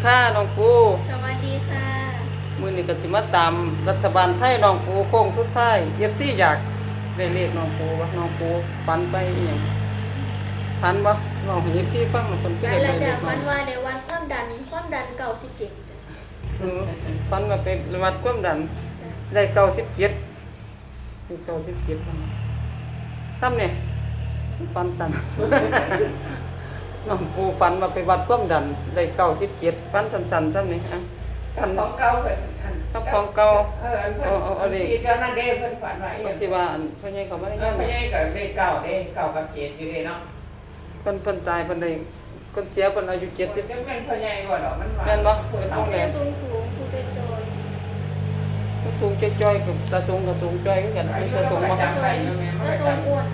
ค่ะน้องปูสวัสดีค่ะมื้อนี้ก็สิมาตามรัฐบาลไทยน้องปูโค้งสุดท้ายที่อยากได้เลขน้องปูว่าน้องปูฝันไปอีหยังฝันบ่น้องให้ FC ฟังว่าเพิ่นสิ นั่น ได้ แหละ เล จ้ะ ข ฟั น้อน ง ว่าในวันความดัน97จ้ะ ฝันว่าไปวัดความดันได้97มี97ซ้ำนี่ฝันสั่น น้องปูฝันว่าไปวัดความดันได้97ฝันสั่นๆซ้ำนี่อ่ะ กับของเก่าเพิ่น กับของเก่า อันเพิ่นเอาเลขที่เจ้านั่นเด้เพิ่นฝันว่าอีห ก็ ยัง สิว่าอันพ่อใหญ่เขาบ่ได้ เอ เงิ อน ไม่ใช่กับเลขเก่าเด้เก่ากับเจ็ดอยู่เด้เนาะ เพิ่นตายเพิ่นได้คนเสียเพิ่นอายุ จะ 70 เป็นพ่อใหญ่บ่ดอกมันว่า แม่นบ่ เพิ่น เอา เอา เรียนสูงผู้ใจจอย สูงจ้อยๆกับตาสูงกับสูงจ้อยคือกันมีตาสูงบ่ ก็ทรงอ้วน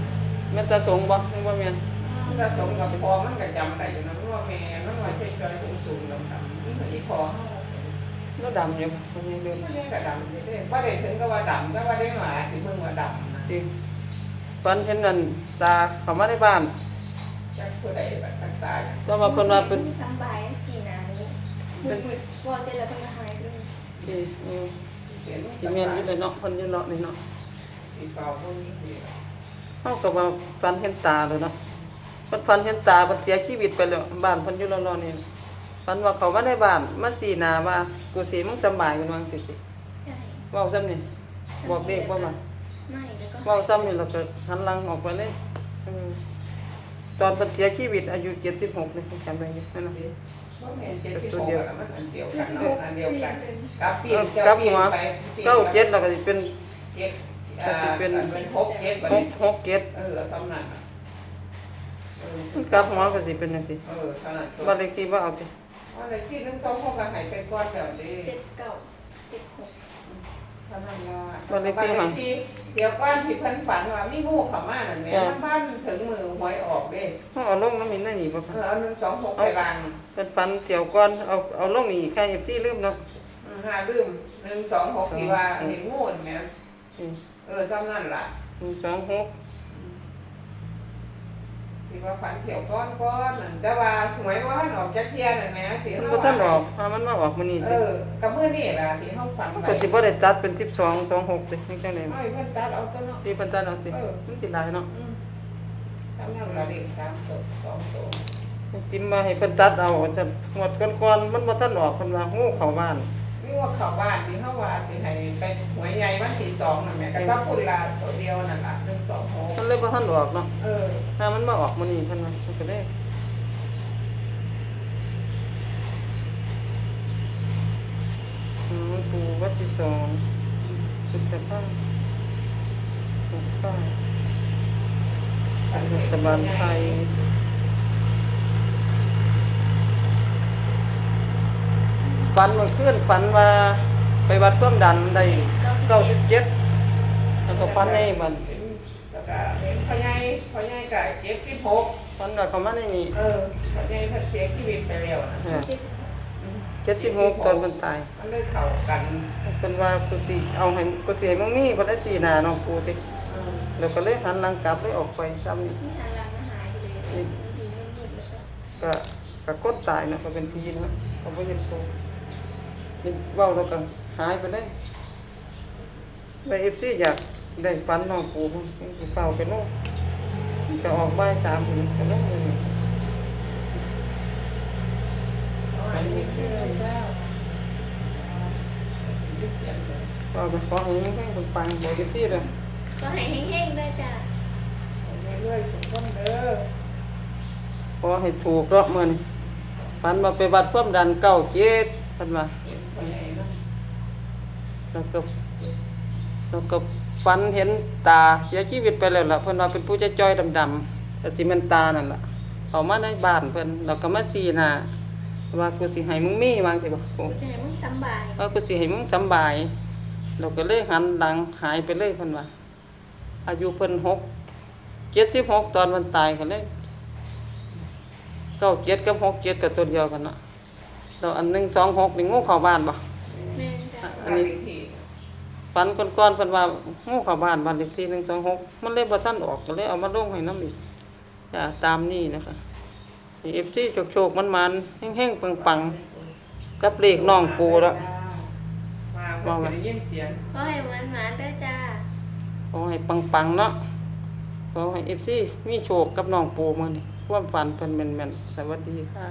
แม่นตาสูงบ่นึกว่าแม่น มันก็สมกับพอมันก็จำได้อยู่นะว่าแม่มันว่าช่วยๆสูงๆดำๆนี่ก็สิพอ แล้วดำอยู่พ่อใหญ่เดิน มันก็ดำอยู่เด้บ่ได้ถึงกับว่าดำแต่ว่าได้หมาสิเบิ่งว่าดำนะ สิฝันเห็นนั่นตาเข้ามาในบ้าน จักผู้ใดบัดตักตาย แต่ว่าเพิ่นว่าเป็น สบายสีหนานี้มืดๆพอเสร็จแล้วเพิ่นก็หายเลย สิเห็น สิแม่นอยู่เลยเนาะเพิ่นอยู่เนาะนี่เนาะ สิเก่าคนนี้สิ เฮาก็ว่าฝันเห็นตาเลยเนาะเพิ่นฝันเห็นตาเพิ่นเสียชีวิตไปแล้วบ้านเพิ่นอยู่รอๆนี่ฝันว่าเขามาในบ้านมาสีหน้าว่ากูสิมึงสำบายกันว่าจังซี่ ใช่ เว้าซ้ำนี่บอกเลขบ่มา ไม่แล้วก็ เว้าซ้ำนี่เราก็หันหลังออกไปเลยตอนเพิ่นเสียชีวิตอายุ76นี่ผมจำได้อยู่นั่นน่ะ ว่าแม่เจ็ดสิบหกแล้วมันอันเดียวกันเนาะอันเดียวกันกับปีน กับหัว97แล้วก็สิเป็น เจ็ดเป็นหกเจ็ดบัด 67 ตำนานเออ กับหัวก็สิเป็นจังซี่ เท่านั้น บ้านเลขที่บ่เอาติ ว่าในที่นึง2 6ก็ให้ไปก่อนเดี๋ยวนี้ 79 76 เท่านั้นละเดี๋ยวก่อนที่เพิ่นฝันว่ามีงูเข้ามานั่นแหละบ้านถึงมือหวยออกเด้ เฮาเอาลงน้ำมินได้นี่บ่คะ เอา1 2 6ไปลัง เป็นฟันเกี่ยวก่อนเอาลงนี่ใคร FC ลืมเนาะ หาลืม1 2 6ที่ว่าเห็นงูแม่จำนั่นล่ะ 126 ที่ว่าฝันเที่ยวก้อนนั่นแต่ว่าหวยว่าออกจักเที่ยนั่นแหมสิ มัน เฮา บ่ทันออกถ้ามันมาออกมื้อนี้ติ กับมื้อนี้ล่ะที่เฮาฝัน มัน ไป ก็สิบ่ได้ตัดเป็น12 26ติจังได๋ เอ้ยเพิ่นตัดเอาตัวเนาะ ที่เพิ่นตัดเอาติมันสิหลายเนาะ จำนั่นล่ะเด็ก3ตัว2ตัว ติมมาให้เพิ่นตัดเอาจะหมดก่อนๆมันบ่ทันออกเพิ่นว่างูเข้าบ้าน นี่ว่าเข้าบ้านที่เฮาว่าสิให้ไปหวยใหญ่วันที่2นั่นแหมก็ต้องพุ่นละตัวเดียวนั่นล่ะ1 2 6มันเลยบ่ทันออกเนาะ เออ ถ้ามันมาออกมื้อนี้เพิ่นว่ามันก็ได้ปูวัดที่2พฤษภาคม65รัฐบาลไทยฝันเมื่อคืนฝันว่าไปวัดความดันได้97แล้วก็ฝันในบัด แล้วก็เห็นพ่อใหญ่ก็76ฝันว่าเขามาในนี้ พ่อใหญ่เพิ่นเสียชีวิตไปแล้วนะ 76ตอนเพิ่นตาย มันเลยเข้ากัน เพิ่นว่ากูสิเอาให้กูสิให้มึงมีเพิ่นได้สีหน้าน้องกูติแล้วก็เลยหันหลังกลับเลยออกไปซ้ำนี่ ที่หาหลังมาหายไปเลยบางทีมืดๆแล้วก็ ก็คนตายเนาะก็เป็นผีเนาะก็บ่เห็นตัวนี่เว้าแล้วก็หายไปเลยไป FC อยากได้ฝันน้องกูมันสิเฝ้าไปโลกก็ออกบ่าย3ถึงก็ลงเลย อันนี้คือแล้ว ก็ไปขอให้แห้งๆปังๆบ่ FC เด้อ ก็ให้แห้งๆด้วยจ้ะ เรื่อยๆสมบูรณ์เด้อ ขอให้ถูกรอบมื้อนี้ฝันว่าไปวัดความดัน97เพิ่นว่า พ่อใหญ่เนาะ แล้วก็ฝันเห็นตาเสียชีวิตไปแล้วล่ะเพิ่นว่าเป็นผู้จ้อยๆดำๆก็สิแม่นตานั่นล่ะเข้ามาในบ้านเพิ่นแล้วก็มาชี้หน้าว่ากูสิให้มึงมีวาจังซี่บ่กู กูจะให้มึงสำบาย กูสิให้มึงสำบายเราก็เลยหันหลังหายไปเลยเพิ่นว่าอายุเพิ่น76ตอนวันตายก็เลย97กับ67ก็ตัวเดียวกันเนาะแล้วอัน126นี่งูเข้าบ้านบ่ แม่นจ้ะ อันนี้ที่ ฝันก่อนๆเพิ่นว่างูเข้าบ้านบ้านเลขที่126มันเลยบ่ทันออกก็เลยเอามาลงให้นำอีกจ้ะตามนี้นะคะ FC โชคๆมันๆแห้งๆปังๆ กับเลขน้องปูแล้ว มาเพิ่นสิได้ยินเสียง ก็ให้มันหวานเด้อจ้า ขอให้ปังๆเนาะขอให้ FC มีโชคกับน้องปูมื้อนี้ความฝันเพิ่นแม่นๆสวัสดีค่ะ